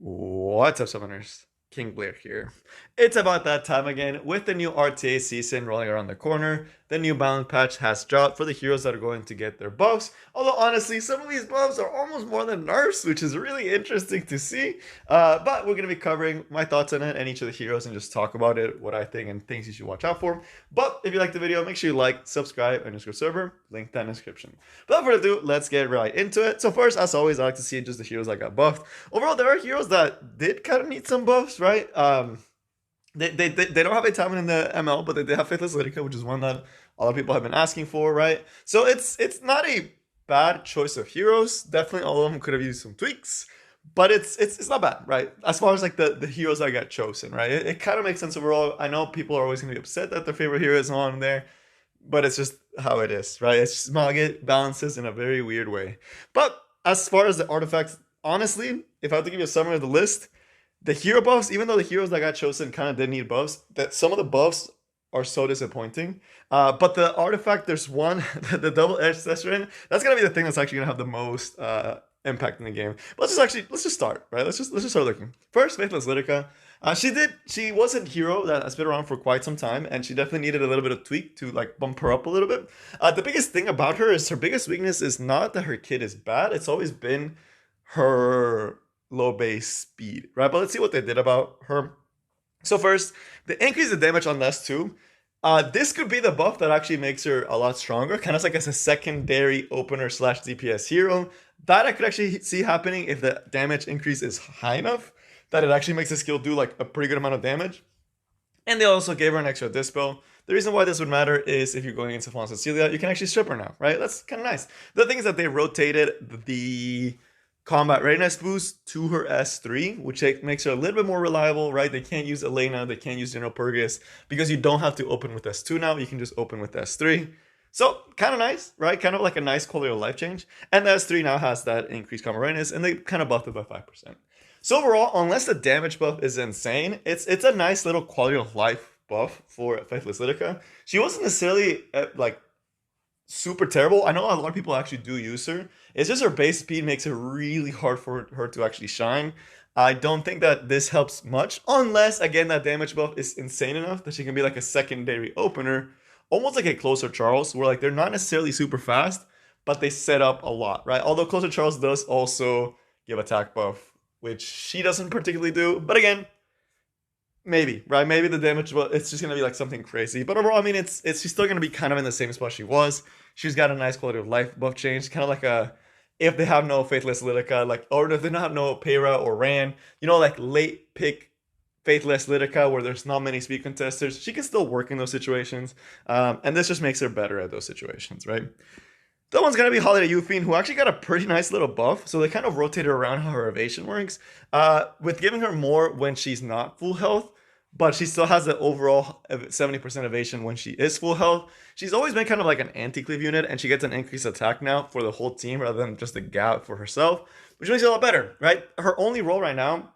What's up, Summoners? King Blair here. It's about that time again with the new RTA season rolling around the corner. The new balance patch has dropped for the heroes that are going to get their buffs. Although, honestly, some of these buffs are almost more than nerfs, which is really interesting to see. But we're going to be covering my thoughts on it and each of the heroes and just talk about it, what I think, and things you should watch out for. But if you like the video, make sure you like, subscribe, and Discord server. Link down in the description. Without further ado, let's get right into it. So, first, as always, I like to see just the heroes that got buffed. Overall, there are heroes that did kind of need some buffs, right? They don't have a Taman in the ML, but they did have Faithless Lyrica, which is one that a lot of people have been asking for, right? So it's not a bad choice of heroes. Definitely, all of them could have used some tweaks, but it's not bad, right? As far as like the heroes that got chosen, right? It kind of makes sense overall. I know people are always gonna be upset that their favorite hero is not on there, but it's just how it is, right? It's just Margit balances in a very weird way. But as far as the artifacts, honestly, if I had to give you a summary of the list, the hero buffs, even though the heroes that got chosen kind of did need buffs, that some of the buffs are so disappointing. But the artifact, there's one, the double edged Session, that's gonna be the thing that's actually gonna have the most impact in the game. But let's just start, right? Let's just start looking. First, Faithless Lyrica. She was a hero that has been around for quite some time, and she definitely needed a little bit of tweak to like bump her up a little bit. The biggest thing about her is her biggest weakness is not that her kit is bad. It's always been her low base speed, right? But let's see what they did about her. So first, the increase in damage on less 2. This could be the buff that actually makes her a lot stronger, kind of like as a secondary opener slash DPS hero. That I could actually see happening if the damage increase is high enough that it actually makes the skill do like a pretty good amount of damage. And they also gave her an extra dispel. The reason why this would matter is if you're going into Fawn Cecilia, you can actually strip her now, right? That's kind of nice. The thing is that they rotated the combat readiness boost to her S3, which makes her a little bit more reliable, right? They can't use Elena, they can't use General Purgus, because you don't have to open with S2 now, you can just open with S3. So, kind of nice, right? Kind of like a nice quality of life change. And the S3 now has that increased combat readiness, and they kind of buffed it by 5%. So overall, unless the damage buff is insane, it's a nice little quality of life buff for Faithless Lyrica. She wasn't necessarily like super terrible. I know a lot of people actually do use her. It's just her base speed makes it really hard for her to actually shine. I don't think that this helps much, unless again that damage buff is insane enough that she can be like a secondary opener, almost like a Closer Charles, where like they're not necessarily super fast, but they set up a lot, right? Although Closer Charles does also give attack buff, which she doesn't particularly do. But again, maybe, right? Maybe the damage, well, it's just gonna be like something crazy. But overall, I mean, it's she's still gonna be kind of in the same spot she was. She's got a nice quality of life buff change, kind of like a if they have no Faithless Lyrica, like or if they don't have no Pera or Ran, like late pick Faithless Lyrica where there's not many speed contesters, she can still work in those situations, and this just makes her better at those situations, right? The one's gonna be Holiday Euphine, who actually got a pretty nice little buff, so they kind of rotated around how her evasion works, with giving her more when she's not full health, but she still has the overall 70% evasion when she is full health. She's always been kind of like an anti-cleave unit, and she gets an increased attack now for the whole team rather than just a gap for herself, which makes it a lot better, right? Her only role right now,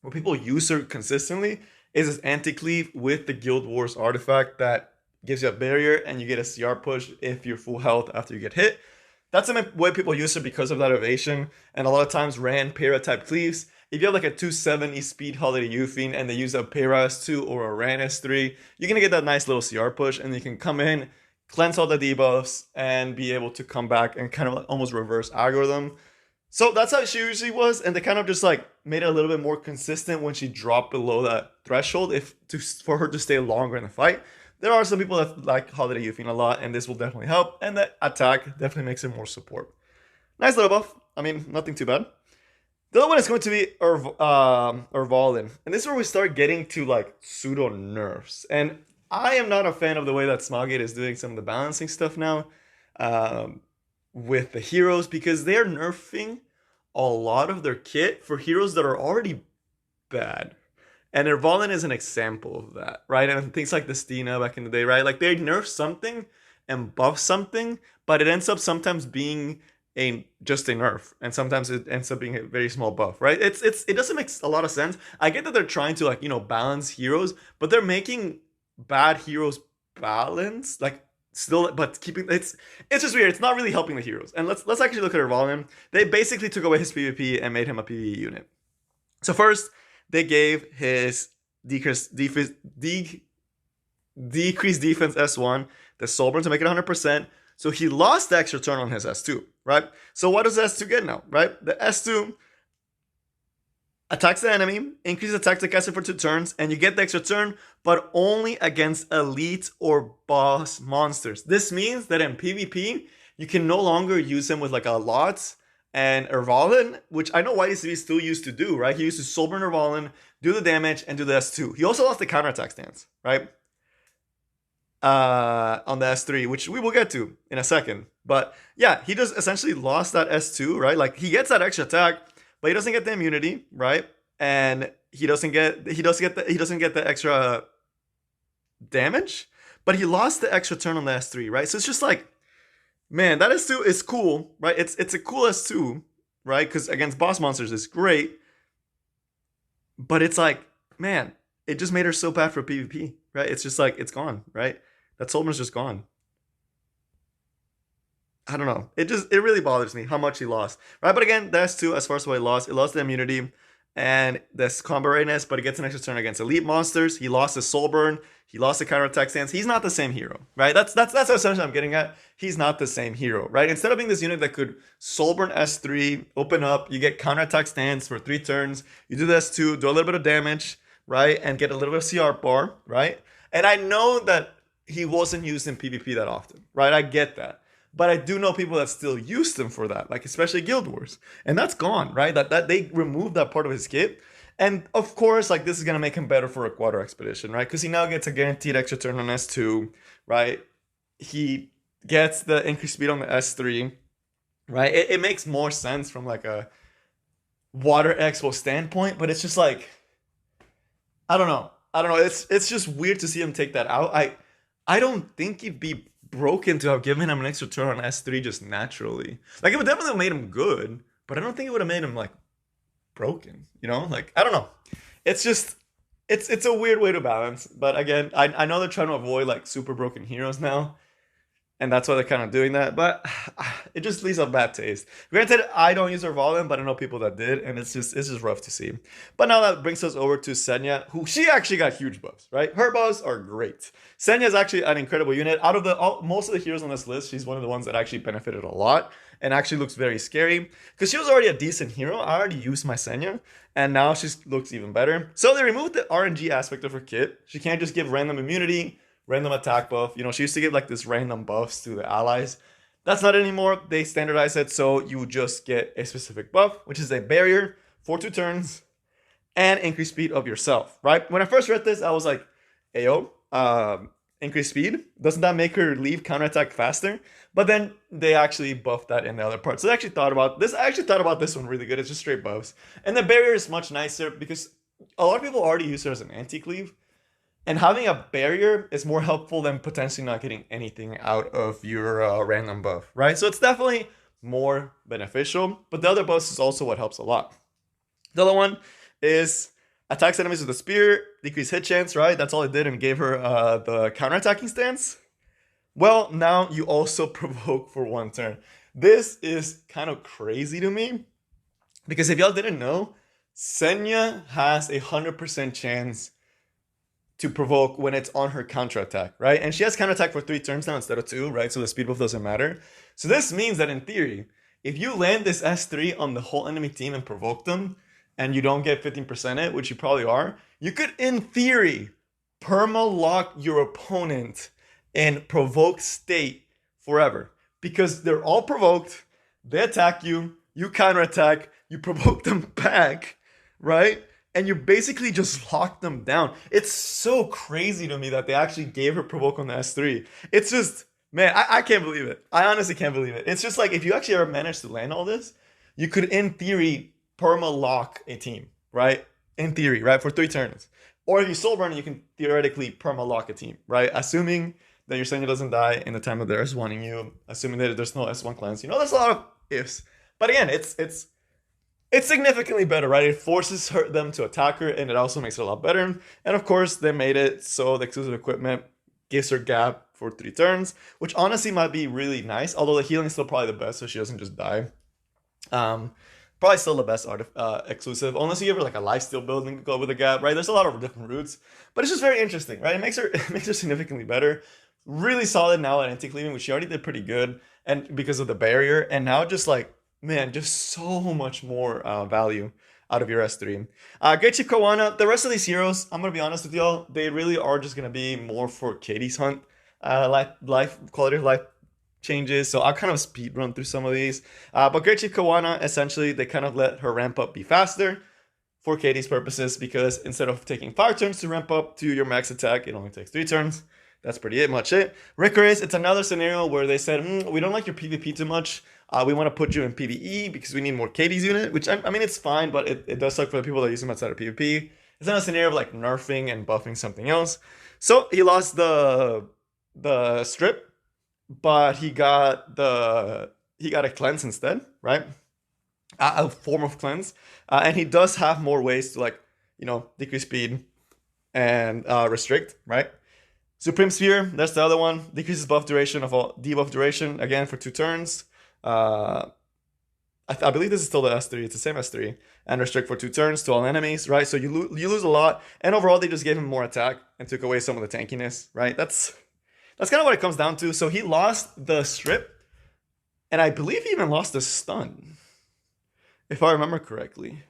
where people use her consistently, is this anti-cleave with the Guild Wars artifact that gives you a barrier and you get a CR push if you're full health after you get hit. That's the way people use it because of that evasion. And a lot of times Ran Para type cleaves. If you have like a 270 speed Holiday Euphine and they use a Para S2 or a Ran S3, you're gonna get that nice little CR push and you can come in, cleanse all the debuffs, and be able to come back and kind of like almost reverse aggro them. So that's how she usually was, and they kind of just like made it a little bit more consistent when she dropped below that threshold for her to stay longer in the fight. There are some people that like Holiday Euphine a lot, and this will definitely help. And the attack definitely makes it more support. Nice little buff. I mean, nothing too bad. The other one is going to be Ervalenn. And this is where we start getting to like pseudo nerfs. And I am not a fan of the way that Smogate is doing some of the balancing stuff now with the heroes, because they're nerfing a lot of their kit for heroes that are already bad. And Ervalenn is an example of that, right? And things like the Senia back in the day, right? Like they nerf something and buff something, but it ends up sometimes being just a nerf, and sometimes it ends up being a very small buff, right? It doesn't make a lot of sense. I get that they're trying to like balance heroes, but they're making bad heroes balance, like still, but keeping it's just weird. It's not really helping the heroes. And let's actually look at Ervalenn. They basically took away his PvP and made him a PvE unit. So first, they gave his decreased defense S1, the Soulburn to make it 100%. So he lost the extra turn on his S2, right? So what does S2 get now, right? The S2 attacks the enemy, increases attack to cast it for 2 turns, and you get the extra turn, but only against elite or boss monsters. This means that in PvP, you can no longer use him with like a lot and Ervalenn, which I know YDCB still used to do, right? He used to Soulburn Ervalenn, do the damage, and do the S2. He also lost the counterattack stance, right? On the S3, which we will get to in a second. But yeah, he just essentially lost that S2, right? Like he gets that extra attack, but he doesn't get the immunity, right? And he doesn't get the extra damage, but he lost the extra turn on the S3, right? So it's just like, man, that S2 is cool, right? It's a cool S2, right? Because against boss monsters it's great, but it's like, man, it just made her so bad for PvP, right? It's just like, it's gone, right? That Soulburn's just gone. I don't know. It really bothers me how much he lost, right? But again, that's too as far as what he lost. It lost the immunity and this combo readiness, but it gets an extra turn against elite monsters. He lost his Soulburn. He lost the counterattack stance. He's not the same hero, right? That's essentially I'm getting at. He's not the same hero, right? Instead of being this unit that could Soulburn S3, open up, you get counterattack stance for 3 turns. You do this too, do a little bit of damage, right? And get a little bit of CR bar, right? And I know that he wasn't used in PvP that often, right? I get that. But I do know people that still use them for that, like especially Guild Wars. And that's gone, right? That they removed that part of his kit. And of course, like this is gonna make him better for a Quadra Expedition, right? Because he now gets a guaranteed extra turn on S2, right? He gets the increased speed on the S3, right? It makes more sense from like a Water Expo standpoint, but it's just like, I don't know. It's just weird to see him take that out. I don't think he'd be broken to have given him an extra turn on S3 just naturally. Like it would definitely have made him good, but I don't think it would have made him like broken. You know, like I don't know. It's just it's a weird way to balance. But again, I know they're trying to avoid like super broken heroes now, and that's why they're kind of doing that. But it just leaves a bad taste. Granted, I don't use her volume, but I know people that did, and it's just rough to see. But now that brings us over to Senia, who she actually got huge buffs, right? Her buffs are great. Senia is actually an incredible unit. Out of most of the heroes on this list, she's one of the ones that actually benefited a lot and actually looks very scary because she was already a decent hero. I already used my Senia, and now she looks even better. So they removed the RNG aspect of her kit. She can't just give random immunity, random attack buff. You know, she used to give like this random buffs to the allies. That's not anymore. They standardized it so you just get a specific buff, which is a barrier for 2 turns and increased speed of yourself, right? When I first read this, I was like, ayo, increased speed? Doesn't that make her leave counterattack faster? But then they actually buffed that in the other part. So I actually thought about this. I actually thought about this one really good. It's just straight buffs. And the barrier is much nicer because a lot of people already use her as an anti-cleave. And having a barrier is more helpful than potentially not getting anything out of your random buff, right? So it's definitely more beneficial. But the other buffs is also what helps a lot. The other one is attacks enemies with a spear, decrease hit chance, right? That's all it did and gave her the counterattacking stance. Well, now you also provoke for 1 turn. This is kind of crazy to me because if y'all didn't know, Senia has a 100% chance to provoke when it's on her counterattack, right? And she has counterattack for 3 turns now instead of 2, right? So the speed buff doesn't matter. So this means that in theory, if you land this S3 on the whole enemy team and provoke them, and you don't get 15% it, which you probably are, you could, in theory, perma-lock your opponent in provoke state forever. Because they're all provoked, they attack you, you counterattack, you provoke them back, right? And you basically just lock them down. It's so crazy to me that they actually gave her provoke on the S3. It's just, man, I can't believe it. I honestly can't believe it. It's just like, if you actually ever manage to land all this, you could, in theory, perma-lock a team, right? In theory, right? For 3 turns. Or if you Soulburn, you can theoretically perma-lock a team, right? Assuming that your Senia doesn't die in the time that they're S1ing you, assuming that there's no S1 clans. You know, there's a lot of ifs. But again, it's significantly better, right? It forces them to attack her, and it also makes it a lot better. And of course, they made it so the exclusive equipment gives her gap for 3 turns, which honestly might be really nice, although the healing is still probably the best, so she doesn't just die. Probably still the best art exclusive, unless you give her like a lifesteal building to go with the gap, right? There's a lot of different routes, but it's just very interesting, right? It makes her it makes her significantly better. Really solid now at anti-cleaving, which she already did pretty good, and because of the barrier, and now just like man, just so much more value out of your S3. Great Chief Kiwana. The rest of these heroes, I'm gonna be honest with y'all, they really are just gonna be more for Katie's hunt, life quality of life changes. So I'll kind of speed run through some of these. But Great Chief Kiwana, essentially, they kind of let her ramp up be faster for Katie's purposes because instead of taking 5 turns to ramp up to your max attack, it only takes 3 turns. That's pretty much it. Rickers, it's another scenario where they said, we don't like your PvP too much. We want to put you in PvE because we need more Katie's unit, which I mean, it's fine, but it does suck for the people that use him outside of PvP. It's not a scenario of like nerfing and buffing something else. So he lost the strip, but he got a cleanse instead, right? A form of cleanse, and he does have more ways to like decrease speed and restrict, right? Supreme Sphere, that's the other one. Decreases buff duration of all debuff duration again for 2 turns. I believe this is still the S3. It's the same S3, and restrict for 2 turns to all enemies, right? So you lose a lot, and overall they just gave him more attack and took away some of the tankiness, right? That's kind of what it comes down to. So he lost the strip, and I believe he even lost the stun, if I remember correctly.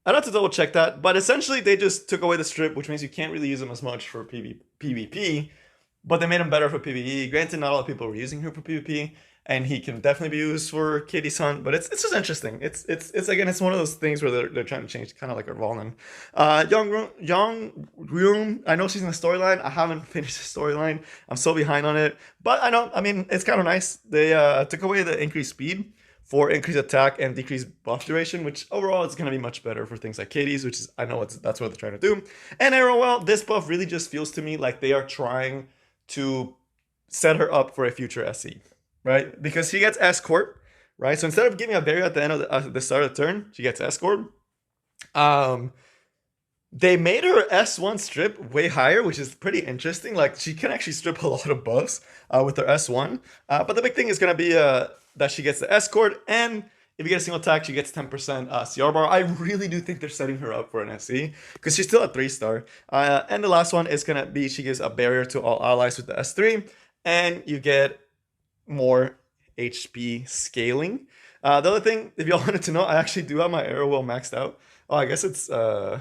I'd have to double check that, but essentially they just took away the strip, which means you can't really use them as much for PvP, but they made him better for PvE. Granted, not a lot of people were using him for PvP, and he can definitely be used for Katie's hunt, but it's just interesting. It's again, it's one of those things where they're trying to change, kind of like Ervalenn. Young Room, I know she's in the storyline. I haven't finished the storyline. I'm so behind on it, but I mean, it's kind of nice. They took away the increased speed for increased attack and decreased buff duration, which overall is going to be much better for things like Katie's, which is, I know that's what they're trying to do. And Ervalenn, this buff really just feels to me like they are trying to set her up for a future SE, right? Because she gets escort, right? So instead of giving a barrier at the end of the start of the turn, she gets escort. They made her S1 strip way higher, which is pretty interesting. Like, she can actually strip a lot of buffs with her S1. But the big thing is going to be that she gets the escort, and if you get a single attack, she gets 10% CR bar. I really do think they're setting her up for an SE, because she's still a 3-star. And the last one is going to be she gives a barrier to all allies with the S3, and you get more HP scaling. The other thing, if y'all wanted to know, I actually do have my Ervalenn maxed out. Oh, I guess it's... it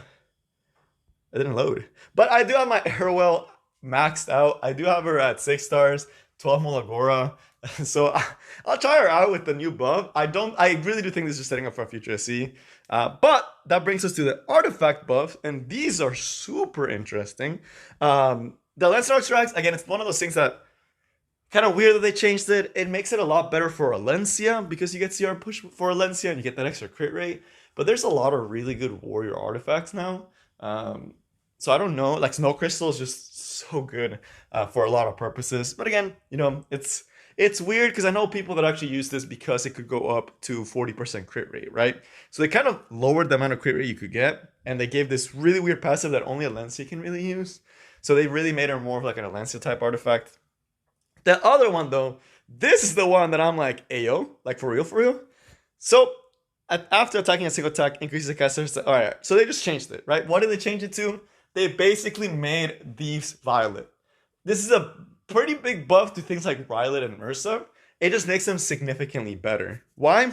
didn't load. But I do have my Ervalenn maxed out. I do have her at 6 stars, 12 Molagora. So I'll try her out with the new buff. I really do think this is setting up for a future SE. But that brings us to the artifact buff, and these are super interesting. The Lancer Extracts, again, it's one of those things that kind of weird that they changed it. It makes it a lot better for Alencia because you get CR push for Alencia and you get that extra crit rate. But there's a lot of really good warrior artifacts now. So I don't know, like Snow Crystal is just so good for a lot of purposes. But again, it's weird because I know people that actually use this because it could go up to 40% crit rate, right? So they kind of lowered the amount of crit rate you could get, and they gave this really weird passive that only Alencia can really use. So they really made her more of like an Alencia type artifact. The other one though, this is the one that I'm like, ayo, like for real. So after attacking a single attack, increases the caster's... Alright, so they just changed it, right? What did they change it to? They basically made Thieves Violet. This is a pretty big buff to things like Violet and Ursa. It just makes them significantly better. Why?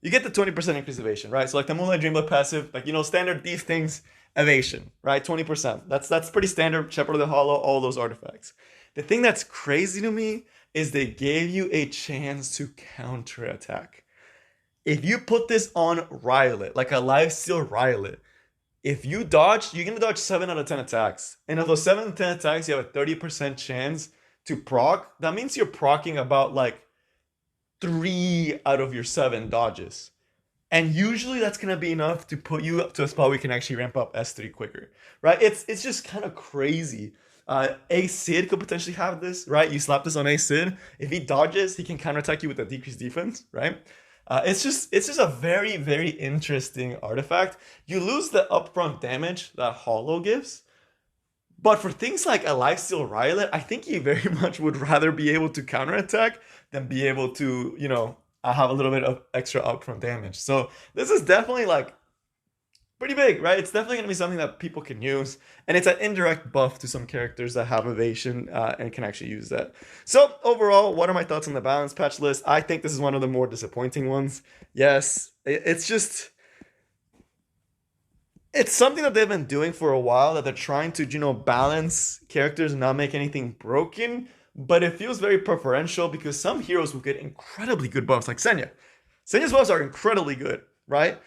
You get the 20% increase evasion, right? So like the Moonlight Dreamboat passive, like, standard these things, evasion, right? 20%. That's pretty standard. Shepherd of the Hollow, all those artifacts. The thing that's crazy to me is they gave you a chance to counterattack. If you put this on Riolet, like a lifesteal Riolet, if you dodge, you're going to dodge 7 out of 10 attacks. And of those 7 out of 10 attacks, you have a 30% chance to proc. That means you're procking about like 3 out of your 7 dodges. And usually that's going to be enough to put you up to a spot where you can actually ramp up S3 quicker, right? It's just kind of crazy. A Sid could potentially have this, right? You slap this on A Sid. If he dodges, he can counterattack you with a decreased defense, right? It's just a very, very interesting artifact. You lose the upfront damage that Hollow gives, but for things like a lifesteal Riolet, I think you very much would rather be able to counterattack than be able to, I have a little bit of extra upfront damage. So this is definitely like pretty big, right? It's definitely going to be something that people can use, and it's an indirect buff to some characters that have evasion and can actually use that. So overall, what are my thoughts on the balance patch list? I think this is one of the more disappointing ones. Yes, it's just it's something that they've been doing for a while, that they're trying to, balance characters and not make anything broken, but it feels very preferential because some heroes will get incredibly good buffs, like Senia. Senia's buffs are incredibly good, right?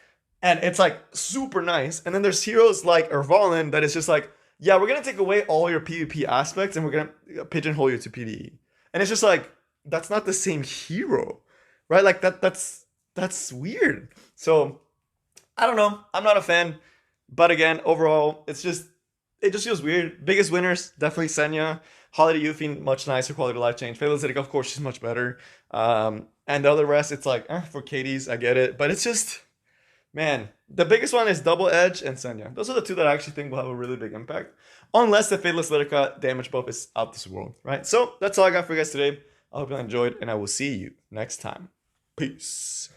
And it's like super nice. And then there's heroes like Ervalenn that is just like, yeah, we're gonna take away all your PvP aspects and we're gonna pigeonhole you to PvE. And it's just like, that's not the same hero, right? Like that's weird. So I don't know. I'm not a fan. But again, overall, it just feels weird. Biggest winners, definitely Senya. Holiday Yuffie, much nicer quality of life change. Faithless Lyrica, of course, she's much better. And the other rest, it's like, for Katie's, I get it. But it's just, man, the biggest one is Double Edge and Senya. Those are the two that I actually think will have a really big impact. Unless the Faithless Lyrica damage buff is out this world, right? So that's all I got for you guys today. I hope you enjoyed, and I will see you next time. Peace.